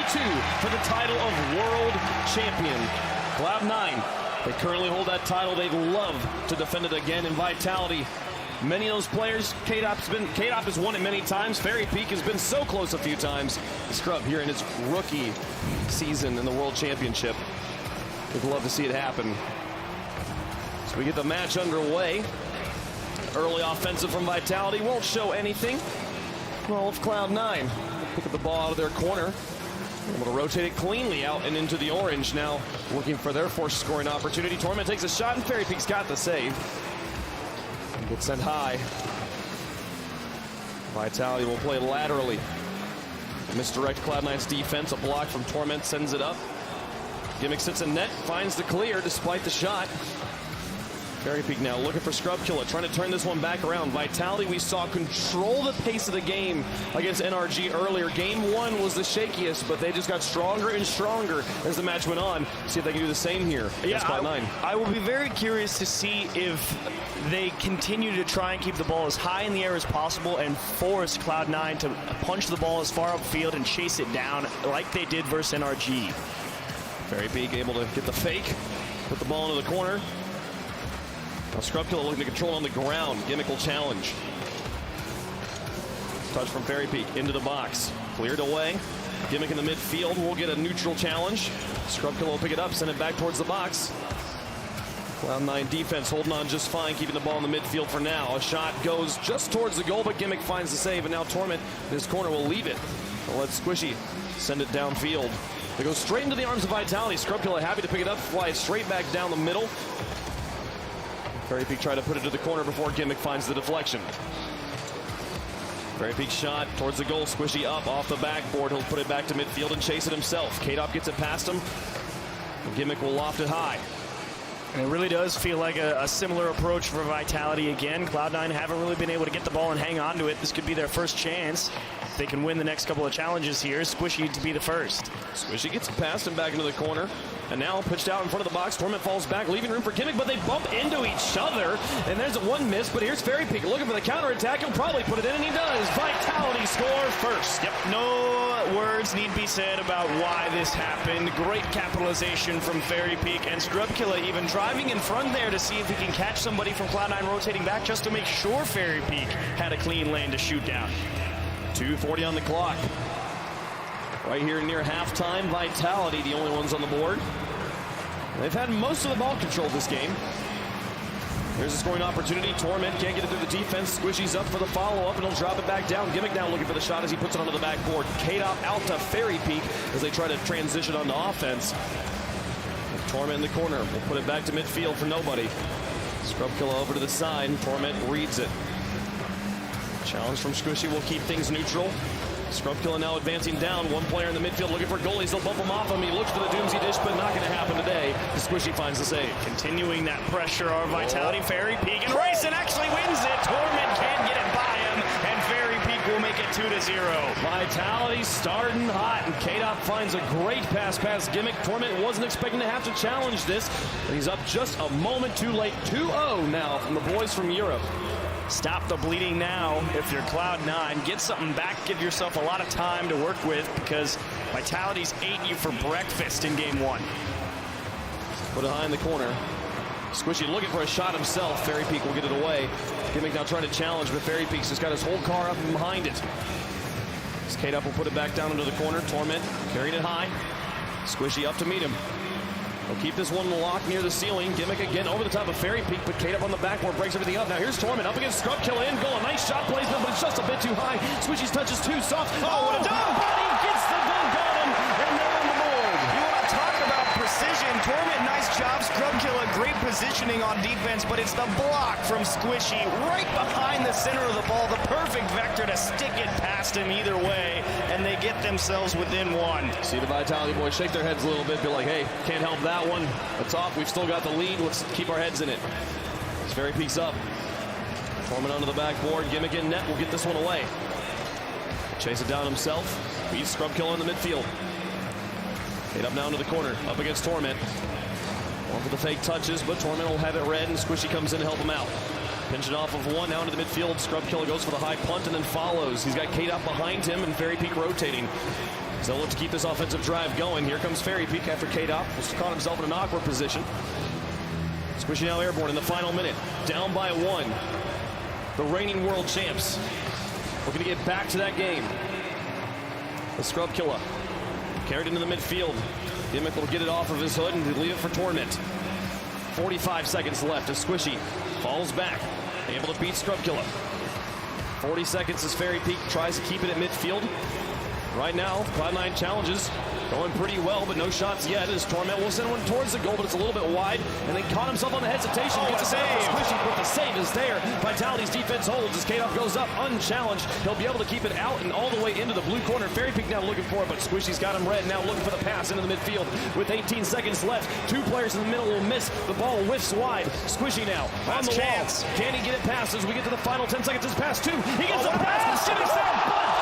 for the title of world champion. Cloud9, they currently hold that title. They'd love to defend it again in Vitality. Many of those players, K-Dop has won it many times. Fairy Peak has been so close a few times. Scrub here in his rookie season in the World Championship. We'd love to see it happen. So we get the match underway. Early offensive from Vitality won't show anything. Well, if Cloud9 pick up the ball out of their corner, able to rotate it cleanly out and into the orange. Now looking for their first scoring opportunity. Torment takes a shot and Fairy Peak's got the save. Gets sent high. Vitality will play laterally. Misdirect Cloud9's defense. A block from Torment sends it up. Gimmick sits in net, finds the clear despite the shot. Fairy Peak now looking for Scrub Killer, trying to turn this one back around. Vitality, we saw control the pace of the game against NRG earlier. Game 1 was the shakiest, but they just got stronger and stronger as the match went on. See if they can do the same here against Cloud9. I will be very curious to see if they continue to try and keep the ball as high in the air as possible and force Cloud9 to punch the ball as far upfield and chase it down like they did versus NRG. Fairy Peak able to get the fake, put the ball into the corner. Now Scrub Killer looking to control on the ground. Gimmick will challenge. Touch from Fairy Peak into the box. Cleared away. Gimmick in the midfield will get a neutral challenge. Scrub Killer will pick it up, send it back towards the box. Cloud9 defense holding on just fine, keeping the ball in the midfield for now. A shot goes just towards the goal, but Gimmick finds the save, and now Torment in his corner will leave it. They'll let Squishy send it downfield. They go straight into the arms of Vitality. Scrub Killer happy to pick it up, fly it straight back down the middle. Fairy Peak tried to put it to the corner before Gimmick finds the deflection. Fairy Peak shot towards the goal. Squishy up off the backboard. He'll put it back to midfield and chase it himself. K-Dop gets it past him. Gimmick will loft it high. And it really does feel like a similar approach for Vitality again. Cloud9 haven't really been able to get the ball and hang on to it. This could be their first chance. If they can win the next couple of challenges here, Squishy to be the first. Squishy gets it past him back into the corner. And now pitched out in front of the box. Torment falls back, leaving room for Gimmick, but they bump into each other. And there's a one miss, but here's Fairy Peak looking for the counterattack. He'll probably put it in, and he does. Vitality score first. Yep, no words need be said about why this happened. Great capitalization from Fairy Peak, and Scrub Killer even driving in front there to see if he can catch somebody from Cloud9 rotating back just to make sure Fairy Peak had a clean lane to shoot down. 2:40 on the clock. Right here near halftime, Vitality, the only ones on the board. They've had most of the ball control this game. There's a scoring opportunity. Torment can't get it through the defense. Squishy's up for the follow-up, and he'll drop it back down. Gimmick now looking for the shot as he puts it onto the backboard. K-Dop out to Fairy Peak as they try to transition onto offense. Torment in the corner. We'll put it back to midfield for nobody. Scrub Killer over to the side. Torment reads it. Challenge from Squishy will keep things neutral. Scrub Killer now advancing down. One player in the midfield looking for goalies. They'll bump him off him. He looks for the Doomsday Dish, but not going to happen today. Squishy finds the save. Continuing that pressure on Vitality. Fairy Peak, and Rayson actually wins it. Torment can't get it by him, and Fairy Peak will make it 2-0. Vitality starting hot, and K-Dop finds a great pass past Gimmick. Torment wasn't expecting to have to challenge this, but he's up just a moment too late. 2-0 now from the boys from Europe. Stop the bleeding now if you're Cloud9. Get something back. Give yourself a lot of time to work with because Vitality's ate you for breakfast in Game 1. Put it high in the corner. Squishy looking for a shot himself. Fairy Peak will get it away. Gimmick now trying to challenge, but Fairy Peak's just got his whole car up and behind it. K-Dop will put it back down into the corner. Torment carried it high. Squishy up to meet him. They'll keep this one locked near the ceiling. Gimmick again over the top of Fairy Peak, but K-Dop on the backboard breaks everything up. Now here's Torment up against Scrub Killer in goal. A nice shot placement, but it's just a bit too high. Squishy's touch is too soft. Oh, what a dunk! But he gets the dunk on him, and they're on the board. You want to talk about precision. Torment, nice job. Scrub Killer, great positioning on defense, but it's the block from Squishy right behind the center of the ball. The perfect vector to stick it past him either way, and they get themselves within one. See the Vitality boys shake their heads a little bit, be like, hey, can't help that one. It's off. We've still got the lead. Let's keep our heads in it. As Fairy Peak's up. Torment onto the backboard. Gimmick in net will get this one away. Chase it down himself. Beats Scrub Killer in the midfield. Hit up now into the corner. Up against Torment. One for the fake touches, but Torment will have it red, and Squishy comes in to help him out. Pinching off of one, now into the midfield. Scrub Killer goes for the high punt and then follows. He's got K-Dop behind him and Fairy Peak rotating. So look to keep this offensive drive going. Here comes Fairy Peak after K-Dop caught himself in an awkward position. Squishy now airborne in the final minute. Down by 1. The reigning world champs looking to get back to that game. The Scrub Killer carried into the midfield. Gimmick will get it off of his hood and leave it for Torment. 45 seconds left as Squishy falls back, able to beat Scrub Killer. 40 seconds as Fairy Peak tries to keep it at midfield. Right now, Cloud9 challenges going pretty well, but no shots yet as Torment will send one towards the goal, but it's a little bit wide, and then caught himself on the hesitation. Gets a save. Squishy, but the save is there. Vitality's defense holds as K-Dop goes up unchallenged. He'll be able to keep it out and all the way into the blue corner. Fairy Peak now looking for it, but Squishy's got him red, now looking for the pass into the midfield. With 18 seconds left, 2 players in the middle will miss. The ball whiffs wide. Squishy now on the chance. wall. Can he get it past as we get to the final 10 seconds? It's past 2. He gets the pass. But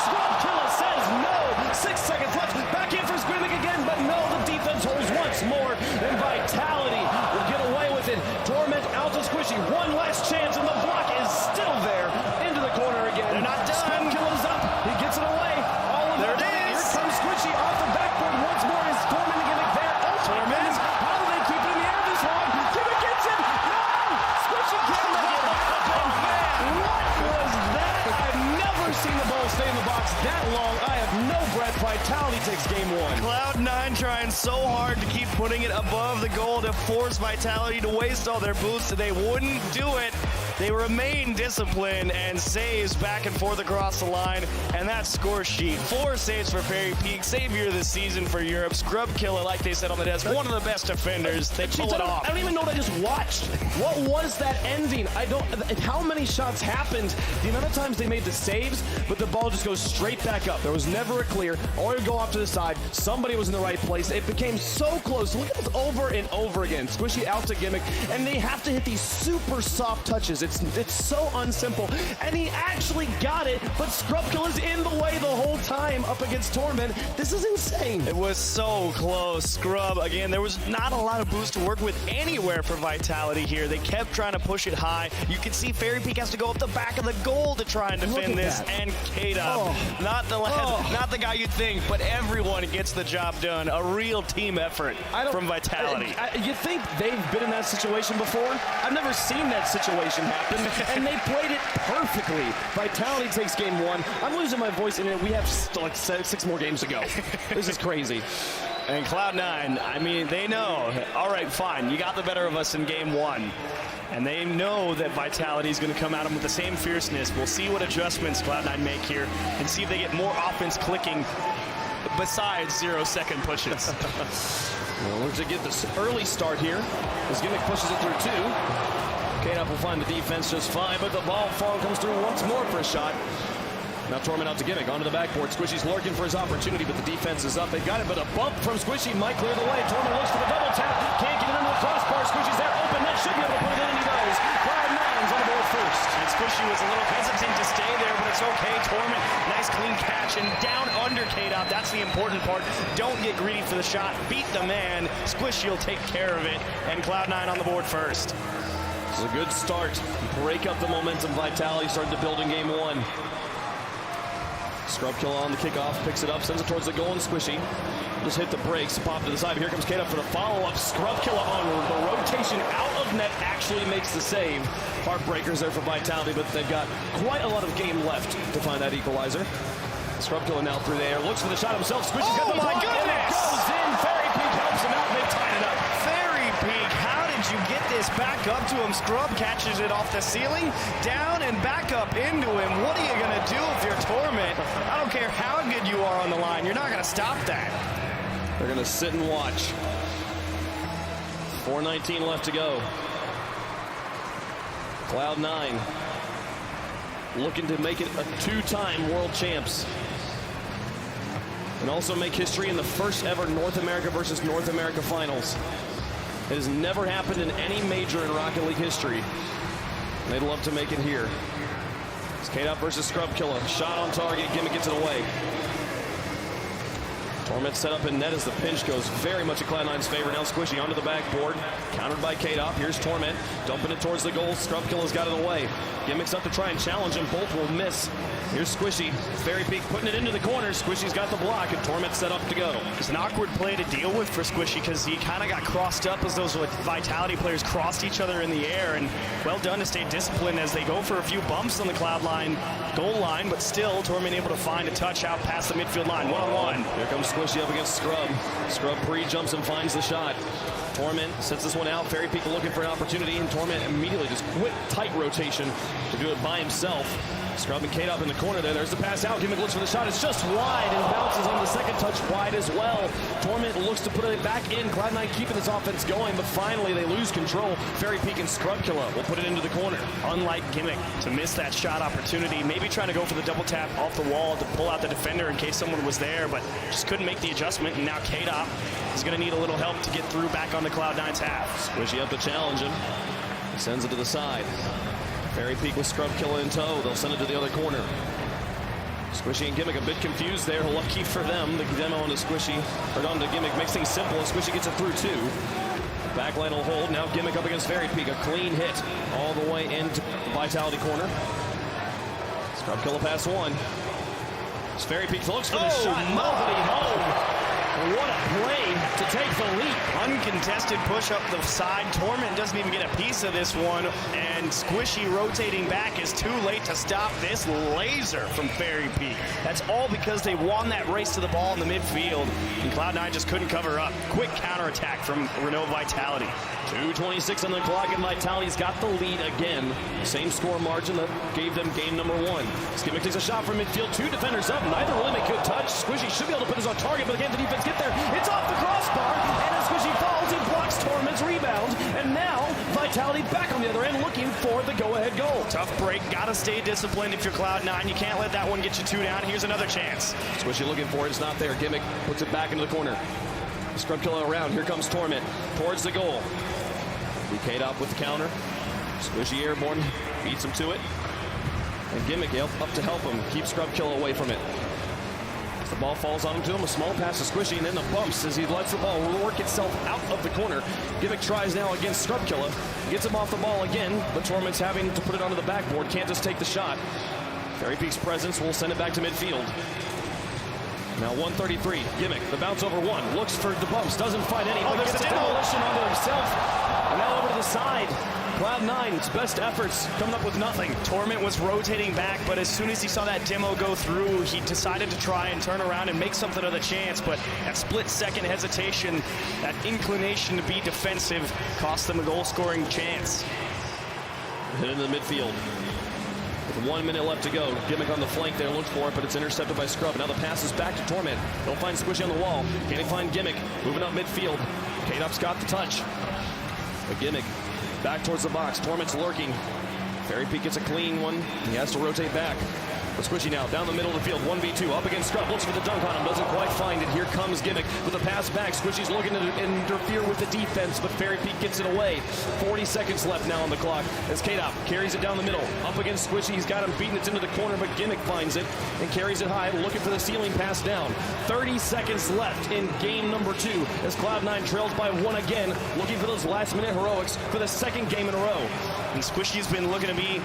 Scrub Killer says no. 6 seconds left. Back in for Squimmick again, but no, the defense holds once more, and Vitality will get away with it. Torment out to Squishy. One last chance, and the block is still there. Into the corner again. They're not done. Scrub Killer's up. He gets it away. All of there it is. Here comes Squishy off the backboard once more. Is Torment and Gimmick there? Oh, Torment. How do they keep it in the air this long? Gimmick gets it. No! Squishy can't make it. What was that? I've never seen the ball stay in the box that long. I have no breath. Vitality takes game 1. Cloud9 trying so hard to keep putting it above the goal to force Vitality to waste all their boosts. They wouldn't do it. They remain disciplined and saves back and forth across the line. And that score sheet, 4 saves for Fairy Peak, savior of the season for Europe. Scrub Killer, like they said on the desk, one of the best defenders. They pull it off. I don't even know what I just watched. What was that ending? I don't. How many shots happened? The amount of times they made the saves, but the ball just goes straight back up. There was never a clear, or it would go off to the side. Somebody was in the right place. It became so close. Look at this over and over again. Squishy out to Gimmick, and they have to hit these super soft touches. It's so unsimple, and he actually got it, but Scrub Killer's in the way the whole time up against Torment. This is insane. It was so close. Scrub, again, there was not a lot of boost to work with anywhere for Vitality here. They kept trying to push it high. You can see Fairy Peak has to go up the back of the goal to try and defend this, and K-Dop, not the lad, not the guy you'd think, but everyone gets the job done. A real team effort from Vitality. You think they've been in that situation before? I've never seen that situation happen, and they played it perfectly. Vitality takes game 1. I'm losing my voice, and we have like 6 more games to go. This is crazy. And Cloud9, I mean, they know, all right, fine, you got the better of us in game 1. And they know that Vitality is going to come at them with the same fierceness. We'll see what adjustments Cloud9 make here and see if they get more offense clicking besides 0-second pushes. Well, we're to get this early start here as Gimmick pushes it through 2. K-Dop will find the defense just fine, but the ball comes through once more for a shot. Now Torment out to Gimmick, onto the backboard. Squishy's lurking for his opportunity, but the defense is up. They got it, but a bump from Squishy might clear the way. Torment looks for the double tap. Can't get it into the crossbar. Squishy's there, open net. Should be able to put it in, and he does. Cloud9's on the board first. And Squishy was a little hesitant to stay there, but it's okay. Torment, nice clean catch, and down under K-Dop. That's the important part. Don't get greedy for the shot. Beat the man. Squishy will take care of it, and Cloud9 on the board first. This is a good start. Break up the momentum. Vitality started to build in game 1. Scrub Killer on the kickoff, picks it up, sends it towards the goal, and Squishy just hit the brakes, pop to the side. Here comes K-Dop for the follow-up. Scrub Killer on the rotation out of net actually makes the save. Heartbreakers there for Vitality, but they've got quite a lot of game left to find that equalizer. Scrub Killer now through the air, looks for the shot himself. Squishy's got the block, and it goes in. Fairy Peak helps him out, and they tie it up. Fairy Peak, how did you get this back up to him? Scrub catches it off the ceiling, down and back up into him. What are you going to do if you're Torment? I don't care how good you are on the line. You're not going to stop that. They're going to sit and watch. 4:19 left to go. Cloud9 looking to make it a 2-time world champs. And also make history in the first ever North America versus North America finals. It has never happened in any major in Rocket League history. They'd love to make it here. It's K-Dop versus Scrub Killer. Shot on target. Gimmick gets it away. Torment set up in net as the pinch goes very much in Cloud9's favor. Now Squishy onto the backboard. Countered by K-Dop. Here's Torment. Dumping it towards the goal. Scrub Killer's got it away. Gimmick's up to try and challenge him. Both will miss. Here's Squishy. Fairy Peak putting it into the corner. Squishy's got the block, and Torment set up to go. It's an awkward play to deal with for Squishy because he kind of got crossed up as those Vitality players crossed each other in the air. And well done to stay disciplined as they go for a few bumps on the Cloud9 goal line, but still Torment able to find a touch out past the midfield line. One-on-one. Here comes Squishy up against Scrub. Scrub pre-jumps and finds the shot. Torment sets this one out. Fairy Peak looking for an opportunity, and Torment immediately just quick, tight rotation to do it by himself. Scrub and K-Dop in the corner there. There's the pass out. Gimmick looks for the shot. It's just wide and bounces on the second touch wide as well. Torment looks to put it back in. Cloud9 keeping this offense going, but finally they lose control. Fairy Peak and Scrub Killer will put it into the corner. Unlike Gimmick to miss that shot opportunity, maybe trying to go for the double tap off the wall to pull out the defender in case someone was there, but just couldn't make the adjustment, and now K-Dop is going to need a little help to get through back on the Cloud9's half. Squishy up to challenge him. He sends it to the side. Fairy Peak with Scrub Killer in tow. They'll send it to the other corner. Squishy and Gimmick a bit confused there. Lucky for them, the demo onto Squishy, or onto Gimmick makes things simple, and Squishy gets it through too. Backline will hold. Now Gimmick up against Fairy Peak. A clean hit all the way into the Vitality corner. Scrub Killer pass one. As Fairy Peak looks for the shot. Nobody home. What a play to take the lead. Uncontested push up the side. Torment doesn't even get a piece of this one, and Squishy rotating back is too late to stop this laser from Fairy Peak. That's all because they won that race to the ball in the midfield, and Cloud9 just couldn't cover up. Quick counterattack from Renault Vitality. 2:26 on the clock, and Vitality's got the lead again. Same score margin that gave them game number one. Gimmick takes a shot from midfield. Two defenders up. Neither really make good touch. Squishy should be able to put this on target, but again, the defense get there. It's off the crossbar, and as Squishy falls, he blocks Torment's rebound. And now, Vitality back on the other end looking for the go-ahead goal. Tough break. Gotta stay disciplined if you're Cloud9. You can't let that one get you two down. Here's another chance. Squishy looking for it. It's not there. Gimmick puts it back into the corner. Scrub Killer around. Here comes Torment towards the goal. K-Dop with the counter. Squishy airborne. Beats him to it. And Gimmick up to help him. Keep Scrub Killer away from it. As the ball falls on him to him, a small pass to Squishy, and then the bumps as he lets the ball work itself out of the corner. Gimmick tries now against Scrub Killer. Gets him off the ball again, but Torment's having to put it onto the backboard. Can't just take the shot. Fairy Peak's presence will send it back to midfield. Now 133. Gimmick, the bounce over one. Looks for the bumps. Doesn't find any. Oh, Gets there's a a demo. demolition onto himself. And now over to the side. Cloud9's best efforts coming up with nothing. Torment was rotating back, but as soon as he saw that demo go through, he decided to try and turn around and make something of the chance, but that split-second hesitation, that inclination to be defensive, cost them a goal-scoring chance. Hit into the midfield. With 1 minute left to go. Gimmick on the flank there, looks for it, but it's intercepted by Scrub. Now the pass is back to Torment. They'll find Squishy on the wall. Can he find Gimmick? Moving up midfield. K-Dop's got the touch. But Gimmick back towards the box. Torment's lurking. Fairy Peak gets a clean one. He has to rotate back. But Squishy now down the middle of the field. 1v2 up against Scrub. Looks for the dunk on him. Doesn't quite find it. Here comes Gimmick with the pass back. Squishy's looking to interfere with the defense, but Fairy Peak gets it away. 40 seconds left now on the clock as K-Dop carries it down the middle. Up against Squishy. He's got him beaten. It's into the corner, but Gimmick finds it and carries it high, looking for the ceiling pass down. 30 seconds left in game number two as Cloud9 trails by one again, looking for those last-minute heroics for the second game in a row. And Squishy's been looking to be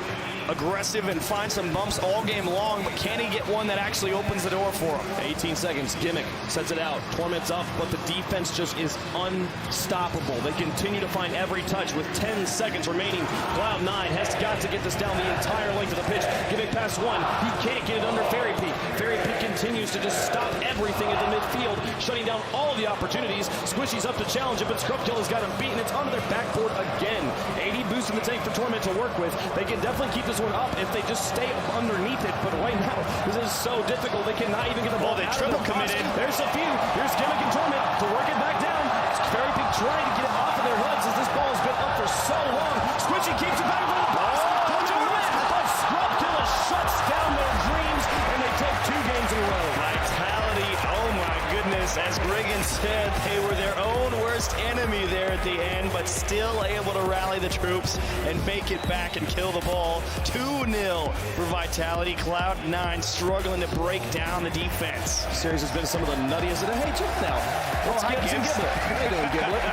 aggressive and find some bumps all game long, but can he get one that actually opens the door for him? 18 seconds. Gimmick sets it out. Torment's up, but the defense just is unstoppable. They continue to find every touch with 10 seconds remaining. Cloud9 has got to get this down the entire length of the pitch. Gimmick pass one. He can't get it under Fairy Peak. Fairy Peak continues to just stop everything at the midfield, shutting down all of the opportunities. Squishy's up to challenge it, but Scrub Killer's got him beaten. It's onto their backboard again. 80 boost in the tank for Torment to work with. They can definitely keep this one up if they just stay underneath it, but right now this is so difficult. They cannot even get the ball. They out triple of the box. committed. There's a few. Here's Gimmick and Torment to work it back down. Fairy Peak trying to get it off of their hoods as this ball has been up for so long. Squishy keeps it back into the box. But Scrub Killer shuts down their dreams, and they take 2 games in a row. Vitality, oh my goodness, as Briggs said, they were their own worst enemy there at the end, but still able to rally the troops and make it back and kill the ball. 2-0 for Vitality. Cloud9 struggling to break down the defense. This series has been some of the nuttiest. Hey, check it out. Let's get some Giblet. How you doing, Giblet?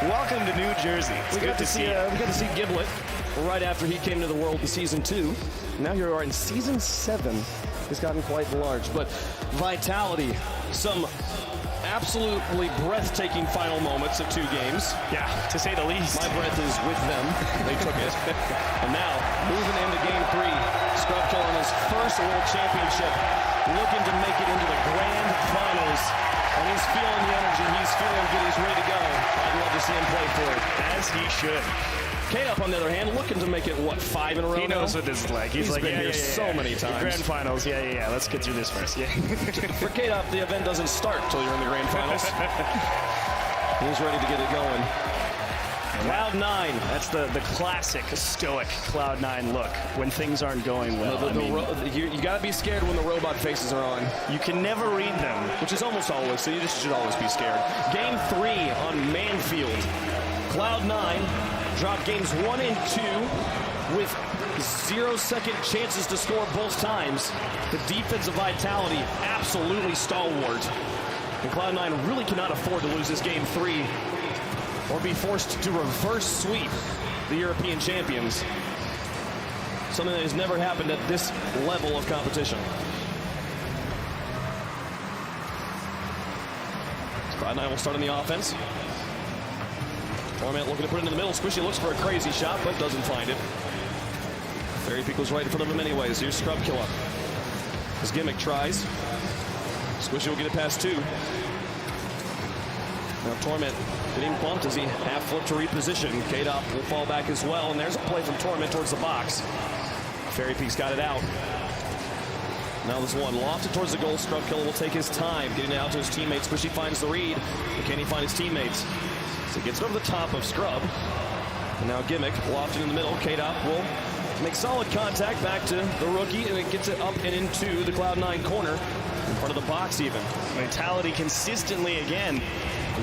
Welcome to New Jersey. It's We got to see Giblet. right after he came to the world in Season 2. Now here we are in Season 7. He's gotten quite large. But Vitality, some absolutely breathtaking final moments of 2 games. Yeah, to say the least. My breath is with them. They took it. And now, moving into Game 3, Scrubkill in his first World Championship, looking to make it into the Grand Finals. And he's feeling the energy. He's feeling good. He's ready to go. I'd love to see him play for it. As he should. K-Up, on the other hand, looking to make it, what, 5 in a row? He knows with his leg. He's like, been here so many times. Grand Finals, yeah. Let's get through this first, yeah. For K-Up, the event doesn't start until you're in the Grand Finals. He's ready to get it going. Cloud9. That's the classic stoic Cloud9 look when things aren't going well. You got to be scared when the robot faces are on. You can never read them. Which is almost always, so you just should always be scared. Game 3 on Manfield. Cloud9 dropped games 1 and 2 with 0-second chances to score both times. The defense of Vitality absolutely stalwart. And Cloud9 really cannot afford to lose this Game 3 or be forced to reverse sweep the European champions. Something that has never happened at this level of competition. Cloud9 will start on the offense. Torment looking to put it in the middle. Squishy looks for a crazy shot, but doesn't find it. Fairy Peak was right in front of him anyways. Here's Scrubkilla. His gimmick tries. Squishy will get it past 2. Now Torment getting bumped as he half-flipped to reposition. K-Dop will fall back as well, and there's a play from Torment towards the box. Fairy Peak's got it out. Now this one lofted towards the goal. Scrubkilla will take his time getting it out to his teammates. Squishy finds the read, but can he find his teammates? So he gets over the top of Scrub. And now Gimmick lofted in the middle. K-Dop will make solid contact back to the rookie, and it gets it up and into the Cloud9 corner, in front of the box even. Vitality consistently, again,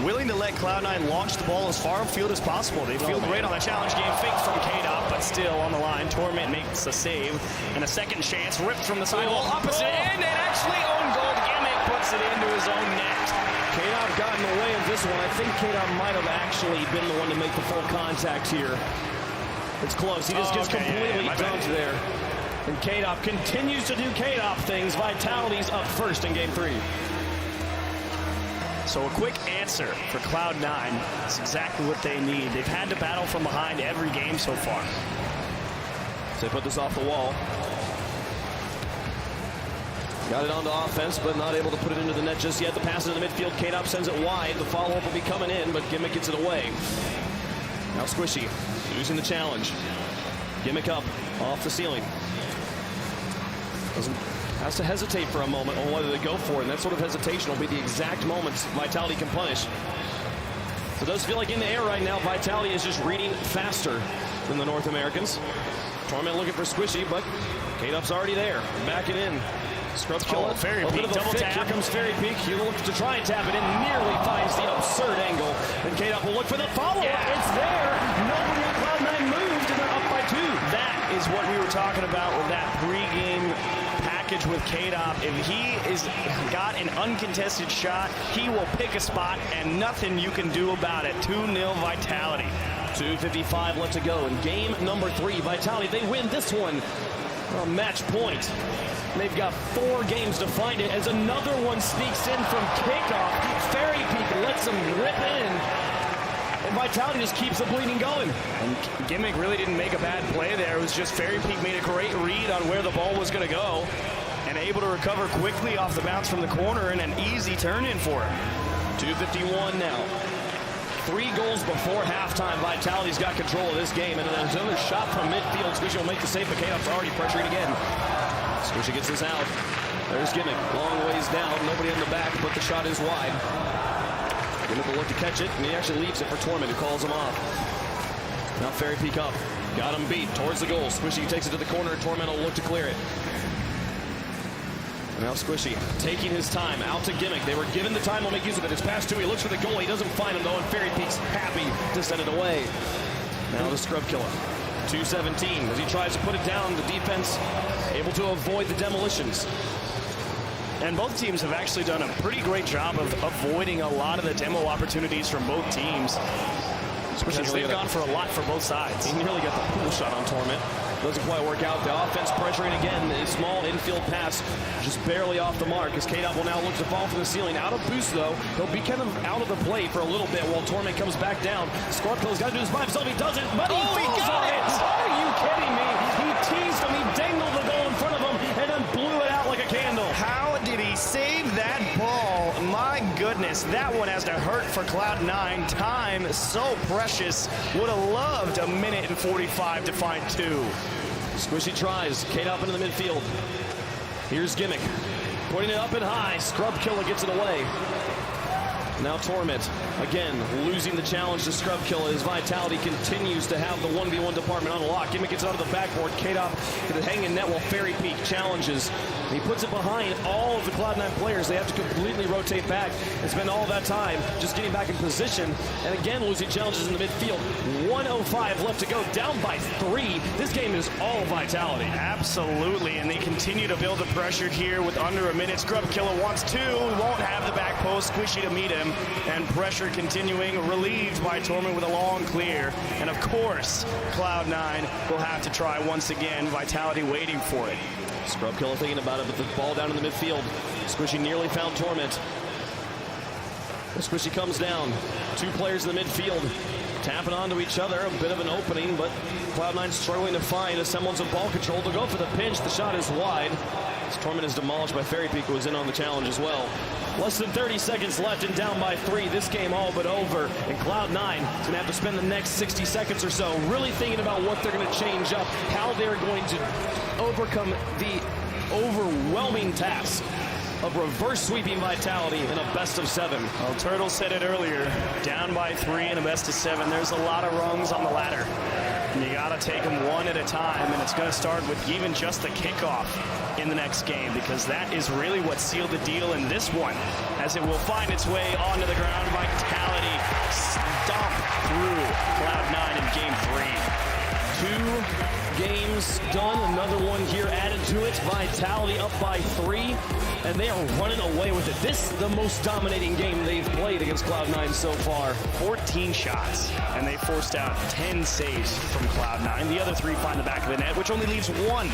willing to let Cloud9 launch the ball as far upfield as possible. They feel great on the challenge game. Fake from K-Dop, but still on the line. Torment makes a save, and a second chance ripped from the sidewall opposite end, and actually own goal. Gimmick puts it into his own net. K-Dop got in the way of this one. I think K-Dop might have actually been the one to make the full contact here. It's close. He just gets completely dunked there. And K-Dop continues to do K-Dop things. Vitality's up first in Game 3. So a quick answer for Cloud9. That's exactly what they need. They've had to battle from behind every game so far. So they put this off the wall. Got it onto offense, but not able to put it into the net just yet. The pass into the midfield. K-Dop sends it wide. The follow-up will be coming in, but Gimmick gets it away. Now Squishy using the challenge. Gimmick up off the ceiling. Has to hesitate for a moment on whether to go for it, and that sort of hesitation will be the exact moments Vitality can punish. So it does feel like in the air right now, Vitality is just reading faster than the North Americans. Torment looking for Squishy, but K-Dop's already there. Backing in. Scrubkilla. Fairy Peak, double tap. Here comes Fairy Peak. He looks to try and tap it in. Nearly finds the absurd angle. And K-Dop will look for the follow-up. Yeah. It's there. Nobody on Cloud9 moved, and they're up by 2. That is what we were talking about with that pregame package with K-Dop. If he is got an uncontested shot, he will pick a spot, and nothing you can do about it. 2-0 Vitality. 2:55 left to go in game number 3. Vitality, they win this one. Match point. They've got 4 games to find it as another one sneaks in from kickoff. Fairy Peak lets them rip in. And Vitality just keeps the bleeding going. And Gimmick really didn't make a bad play there. It was just Fairy Peak made a great read on where the ball was going to go and able to recover quickly off the bounce from the corner and an easy turn in for him. 2:51 now. 3 goals before halftime. Vitality's got control of this game. And there's another shot from midfield. Squishy will make the save, but K-Dop's already pressuring again. Squishy gets this out. There's Gimmick. Long ways down. Nobody in the back, but the shot is wide. Gimmick will look to catch it, and he actually leaves it for Torment, who calls him off. Now Fairy Peak up. Got him beat towards the goal. Squishy takes it to the corner. Torment will look to clear it. And now Squishy taking his time out to Gimmick. They were given the time, will make use of it. It's past 2. He looks for the goal. He doesn't find him, though, and Fairy Peak's happy to send it away. Now the Scrubkilla. 2:17 as he tries to put it down. The defense able to avoid the demolitions. And both teams have actually done a pretty great job of avoiding a lot of the demo opportunities from both teams. Because they've gone for a lot for both sides. He nearly got the pool shot on Torment. Doesn't quite work out. The offense pressuring again. A small infield pass, just barely off the mark. As K-Dop will now look to fall from the ceiling. Out of boost, though. He'll be kind of out of the play for a little bit while Torment comes back down. Scorpio's got to do this by himself. He doesn't, but he falls on it. Are you kidding me? He teased him. He dangled the goal in front of him and then blew it out like a candle. How did he save that ball? My goodness, that one has to hurt for Cloud9. Time so precious. Would have loved a minute and 45 to find two. Squishy tries. K-Dop into the midfield. Here's Gimmick. Putting it up and high. Scrub Killer gets it away. Now Torment, again, losing the challenge to Scrub Killer as Vitality continues to have the 1v1 department on lock. Gimmick gets it onto the backboard. K-Dop gonna hang in net while Fairy Peak challenges. And he puts it behind all of the Cloud9 players. They have to completely rotate back and spend all that time just getting back in position. And again, losing challenges in the midfield. 1:05 left to go, down by 3. This game is all Vitality. Absolutely, and they continue to build the pressure here with under a minute. Scrub Killer wants two, won't have the back post. Squishy to meet him. And pressure continuing, relieved by Torment with a long clear. And of course, Cloud9 will have to try once again. Vitality waiting for it. Scrub Killer thinking about it, but the ball down in the midfield. Squishy nearly found Torment. Squishy comes down. 2 players in the midfield tapping onto each other. A bit of an opening, but Cloud9 struggling to find a semblance of ball control to go for the pinch. The shot is wide. Torment is demolished by Fairy Peak, who was in on the challenge as well. Less than 30 seconds left and down by 3. This game all but over. And Cloud9 is going to have to spend the next 60 seconds or so really thinking about what they're going to change up, how they're going to overcome the overwhelming task of reverse sweeping Vitality in a best of 7. Well, Turtle said it earlier, down by 3 in a best of 7. There's a lot of rungs on the ladder. And you got to take them one at a time, and it's going to start with even just the kickoff in the next game, because that is really what sealed the deal in this one, as it will find its way onto the ground. Vitality stomp through Cloud9 in game 3. 2 games done, another one here added to it. Vitality up by 3, and they are running away with it. This is the most dominating game they've played against Cloud9 so far. 14 shots, and they forced out 10 saves from Cloud9. The other 3 find the back of the net, which only leaves 1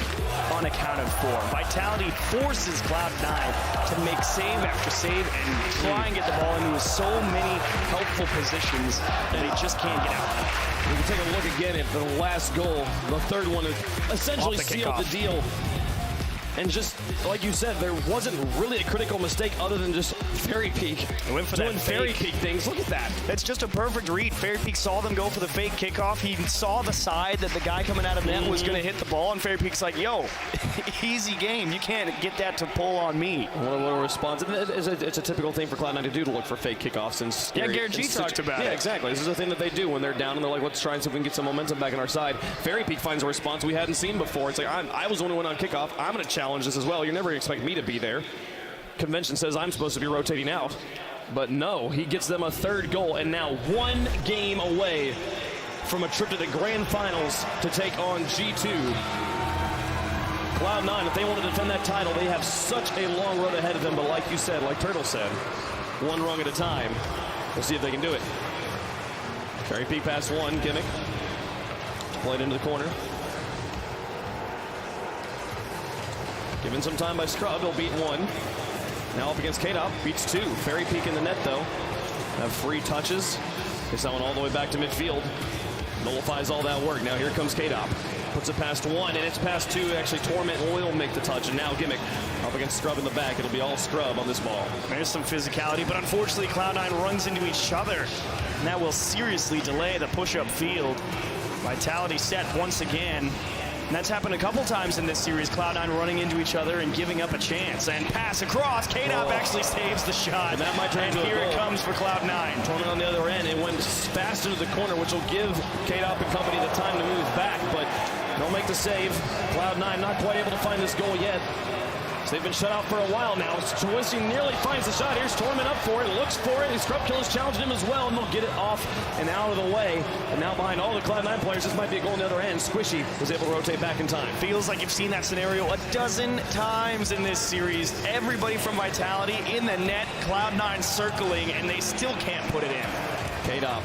unaccounted for. Vitality forces Cloud9 to make save after save and try and get the ball into so many helpful positions that they just can't get out. We can take a look again at the last goal. The third one essentially sealed the deal. And just like you said, there wasn't really a critical mistake other than just Fairy Peak went for doing that Fairy Peak things. Look at that. It's just a perfect read. Fairy Peak saw them go for the fake kickoff. He saw the side that the guy coming out of net was going to hit the ball, and Fairy Peak's like, yo, easy game. You can't get that to pull on me. What a response. It's a typical thing for Cloud9 to do, to look for fake kickoffs. And scary, Garrett G talked about it. Yeah, exactly. This is a thing that they do when they're down and they're like, let's try and see if we can get some momentum back on our side. Fairy Peak finds a response we hadn't seen before. It's like, I was the only one on kickoff. I'm going to challenge this as well. You're never expect me to be there. Convention says I'm supposed to be rotating out, but no, he gets them a 3rd goal, and now 1 game away from a trip to the grand finals to take on G2. Cloud9, if they want to defend that title, they have such a long road ahead of them, but like you said, like Turtle said, 1 rung at a time. We'll see if they can do it. Fairy Peak pass 1, Gimmick played into the corner. Given some time by Scrub, he'll beat 1. Now up against K-Dop, beats 2. Fairy Peak in the net, though. Have free touches. Gets that one all the way back to midfield. Nullifies all that work. Now here comes K-Dop. Puts it past 1, and it's past 2. Actually, Torment will make the touch, and now Gimmick up against Scrub in the back. It'll be all Scrub on this ball. There's some physicality, but unfortunately, Cloud9 runs into each other, and that will seriously delay the push-up field. Vitality set once again. And that's happened a couple times in this series. Cloud9 running into each other and giving up a chance. And pass across. K-Dop actually saves the shot. And that might turn into a goal. Here it comes for Cloud9. Torment on the other end. It went fast into the corner, which will give K-Dop and company the time to move back. But they'll make the save. Cloud9 not quite able to find this goal yet. So they've been shut out for a while now. Twisty nearly finds the shot. Here's Torment up for it, looks for it. Scrub Killer's challenged him as well, and they'll get it off and out of the way. And now behind all the Cloud9 players, this might be a goal on the other end. Squishy was able to rotate back in time. Feels like you've seen that scenario a dozen times in this series. Everybody from Vitality in the net, Cloud9 circling, and they still can't put it in. K-Dop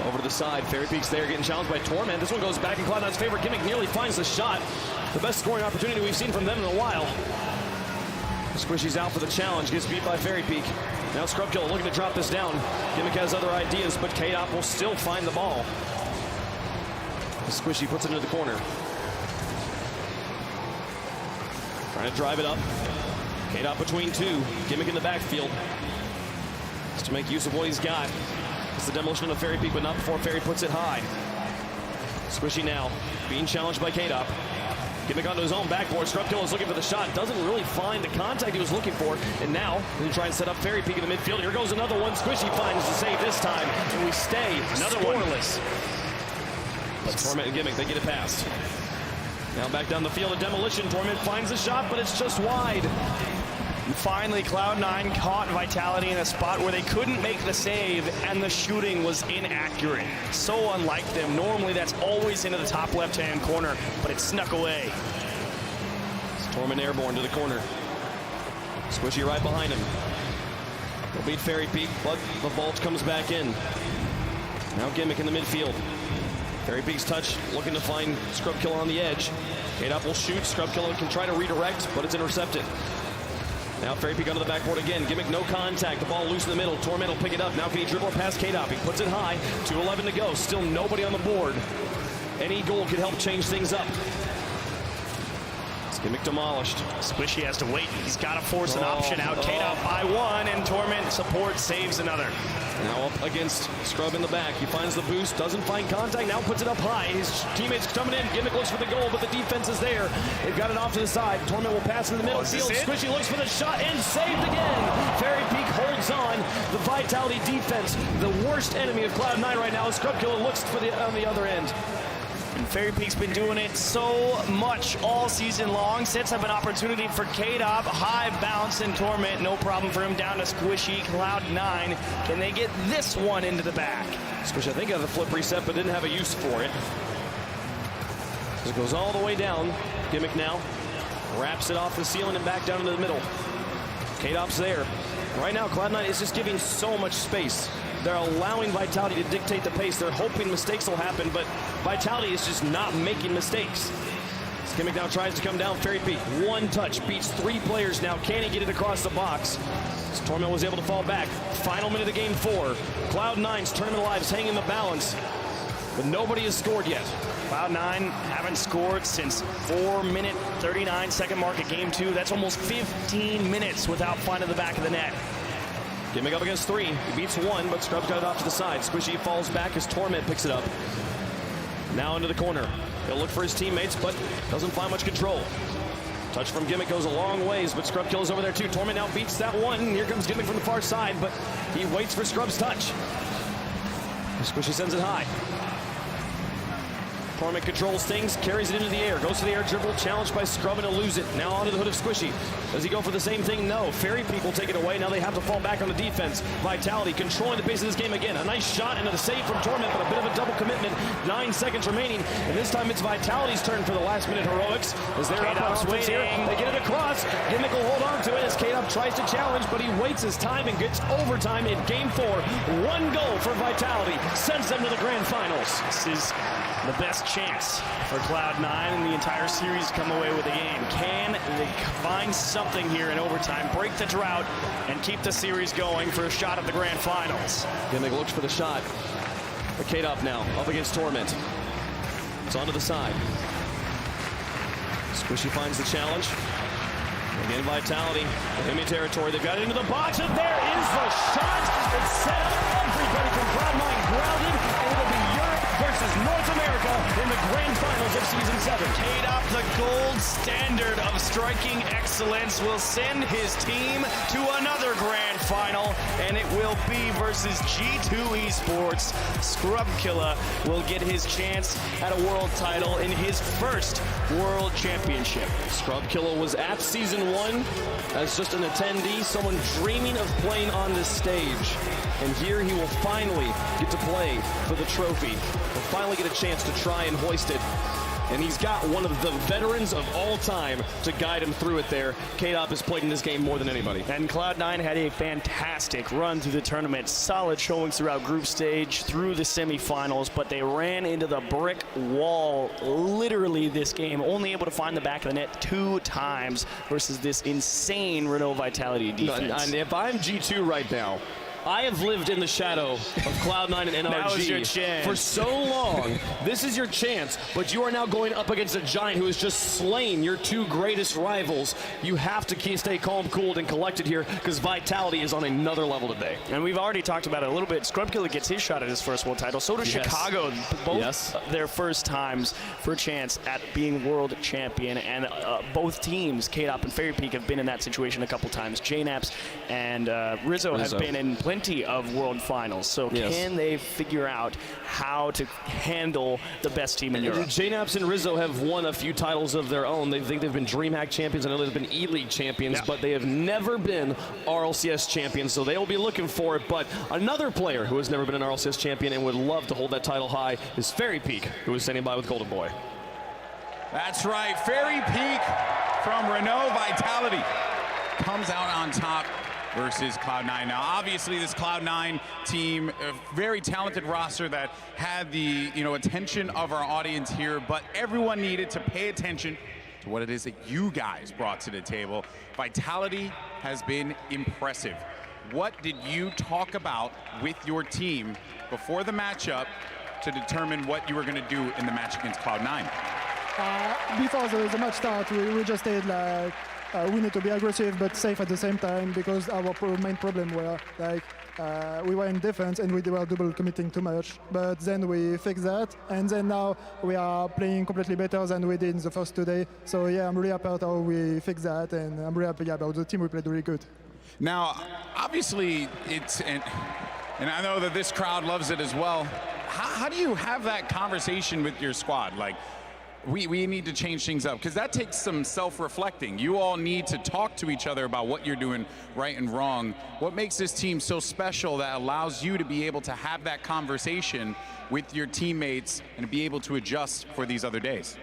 Over to the side, Fairy Peak's there, getting challenged by Torment. This one goes back in Cloud9's favor. Gimmick nearly finds the shot. The best scoring opportunity we've seen from them in a while. Squishy's out for the challenge, gets beat by Fairy Peak. Now Scrubkiller looking to drop this down. Gimmick has other ideas, but K-Dop will still find the ball. Squishy puts it into the corner. Trying to drive it up. K-Dop between two. Gimmick in the backfield. Just to make use of what he's got. It's the demolition of Fairy Peak, but not before Fairy puts it high. Squishy now being challenged by K-Dop. Gimmick onto his own backboard. Scrubkiller is looking for the shot. Doesn't really find the contact he was looking for. And now he'll try and set up Fairy Peak in the midfield. Here goes another one. Squishy finds the save this time. And we stay another scoreless. But Torment and Gimmick, they get it past. Now back down the field of demolition. Torment finds the shot, but it's just wide. And finally, Cloud9 caught Vitality in a spot where they couldn't make the save, and the shooting was inaccurate. So unlike them. Normally, that's always into the top left-hand corner, but it snuck away. It's Torment airborne to the corner. Squishy right behind him. They'll beat Fairy Peak, but the vault comes back in. Now Gimmick in the midfield. Fairy Peak's touch, looking to find Scrubkiller on the edge. K-Dop will shoot. Scrubkiller can try to redirect, but it's intercepted. Now Fairy Peak onto the backboard again. Gimmick no contact. The ball loose in the middle. Torment will pick it up. Now can he dribble it past K-Dop? He puts it high. 2:11 to go. Still nobody on the board. Any goal could help change things up. Gimmick demolished. Squishy has to wait. He's got to force an option out. K-Dop by one, and Torment support saves another. Now up against Scrub in the back. He finds the boost, doesn't find contact, now puts it up high. His teammates coming in. Gimmick looks for the goal, but the defense is there. They've got it off to the side. Torment will pass in the middle field. Squishy looks for the shot and saved again. Fairy Peak holds on. The Vitality defense, the worst enemy of Cloud9 right now. Scrubkiller looks for on the other end. And Fairy Peak's been doing it so much all season long. Sets up an opportunity for K-Dop. High bounce and Torment. No problem for him. Down to Squishy. Cloud9. Can they get this one into the back? Squishy, I think, had the flip reset, but didn't have a use for it. It goes all the way down. Gimmick now wraps it off the ceiling and back down into the middle. K-Dop's there. Right now, Cloud9 is just giving so much space. They're allowing Vitality to dictate the pace. They're hoping mistakes will happen, but Vitality is just not making mistakes. Gimmick now tries to come down. Fairy Peak, one touch, beats three players now. Can he get it across the box? Torment was able to fall back. Final minute of game 4. Cloud9's tournament lives hang in the balance, but nobody has scored yet. Cloud9 haven't scored since 4-minute, 39-second mark at game 2. That's almost 15 minutes without finding the back of the net. Gimmick up against 3. He beats 1, but Scrub's got it off to the side. Squishy falls back as Torment picks it up. Now into the corner. He'll look for his teammates, but doesn't find much control. Touch from Gimmick goes a long ways, but Scrubkiller's over there too. Torment now beats that one. Here comes Gimmick from the far side, but he waits for Scrub's touch. Squishy sends it high. Torment controls things, carries it into the air, goes to the air dribble, challenged by Scrub and to lose it. Now onto the hood of Squishy. Does he go for the same thing? No. Fairy Peak will take it away. Now they have to fall back on the defense. Vitality controlling the pace of this game again. A nice shot into the save from Torment, but a bit of a double commitment. 9 seconds remaining, and this time it's Vitality's turn for the last-minute heroics. As they're up on offense here, they get it across. Gimmick will hold on to it as K-Dop tries to challenge, but he waits his time and gets overtime in game 4. One goal for Vitality sends them to the grand finals. This is the best chance for Cloud9 and the entire series to come away with a game. Can they find something here in overtime, break the drought, and keep the series going for a shot at the grand finals? Gimmick looks for the shot. But K-Dop now up against Torment. It's onto the side. Squishy finds the challenge. Again, Vitality, enemy territory. They've got it into the box, and there is the shot. It's set up. Everybody from Cloud9 grounded, and it'll be Europe versus North America in the grand finals of Season 7. K-Dop, the gold standard of striking excellence, will send his team to another grand final, and it will be versus G2 Esports. Scrubkiller will get his chance at a world title in his first world championship. Scrubkiller was at Season 1 as just an attendee, someone dreaming of playing on this stage. And here he will finally get to play for the trophy. He'll finally get a chance to try and hoist it and he's got one of the veterans of all time to guide him through it there. K-Dop has played in this game more than anybody. And Cloud9 had a fantastic run through the tournament. Solid showings throughout group stage, through the semifinals, but they ran into the brick wall literally this game, only able to find the back of the net 2 times versus this insane Renault Vitality defense. And if I'm G2 right now, I have lived in the shadow of Cloud9 and Now's your NRG chance. for so long. This is your chance, but you are now going up against a giant who has just slain your 2 greatest rivals. You have to stay calm, cooled, and collected here because Vitality is on another level today. And we've already talked about it a little bit. Scrubkiller gets his shot at his first world title. So does Chicago. Both their first times for a chance at being world champion. And both teams, K-Dop and Fairy Peak, have been in that situation a couple times. JNAPS and Rizzo have been in plenty of world finals. So can they figure out how to handle the best team in Europe? JNAPS and Rizzo have won a few titles of their own. They think they've been DreamHack champions. I know they've been E-League champions, but they have never been RLCS champions, so they will be looking for it. But another player who has never been an RLCS champion and would love to hold that title high is Fairy Peak, who is standing by with Golden Boy. That's right, Fairy Peak from Renault Vitality comes out on top versus Cloud9. Now, obviously, this Cloud9 team, a very talented roster that had the attention of our audience here, but everyone needed to pay attention to what it is that you guys brought to the table. Vitality has been impressive. What did you talk about with your team before the matchup to determine what you were going to do in the match against Cloud9? Before the match start, we just said like, we need to be aggressive but safe at the same time, because our main problem were like we were in defense and we were double committing too much. But then we fixed that, and then now we are playing completely better than we did in the first 2 days. So yeah, I'm really happy about how we fixed that, and I'm really happy about the team. We played really good. Now, obviously, and I know that this crowd loves it as well. How do you have that conversation with your squad? Like, we need to change things up, because that takes some self-reflecting. You all need to talk to each other about what you're doing right and wrong. What makes this team so special that allows you to be able to have that conversation with your teammates and be able to adjust for these other days?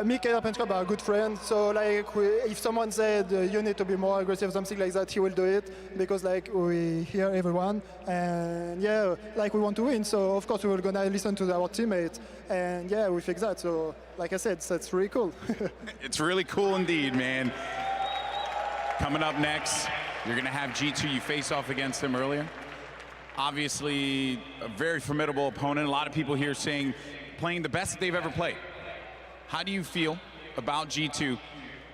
Me, K-Dop and Scrub are good friends, so like if someone said you need to be more aggressive, something like that, he will do it, because like we hear everyone, and yeah, like we want to win, so of course we will gonna listen to our teammates, and yeah, we fix that. So like I said, that's really cool. It's really cool indeed, man. Coming up next, you're gonna have G2. You face off against them earlier. Obviously, a very formidable opponent. A lot of people here saying playing the best that they've ever played. How do you feel about G2?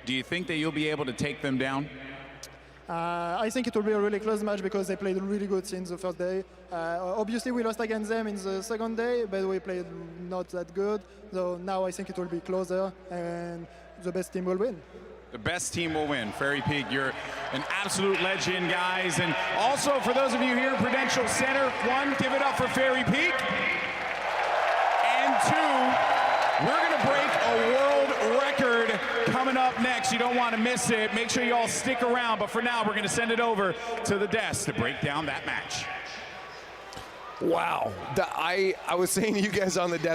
Do you think that you'll be able to take them down? I think it will be a really close match, because they played really good since the first day. Obviously, we lost against them in the second day, but we played not that good. So now I think it will be closer, and the best team will win. The best team will win. Fairy Peak, you're an absolute legend, guys. And also, for those of you here in Prudential Center, 1, give it up for Fairy Peak. And 2, we're going to break a world record coming up next. You don't want to miss it. Make sure you all stick around. But for now, we're going to send it over to the desk to break down that match. Wow. I was saying to you guys on the desk,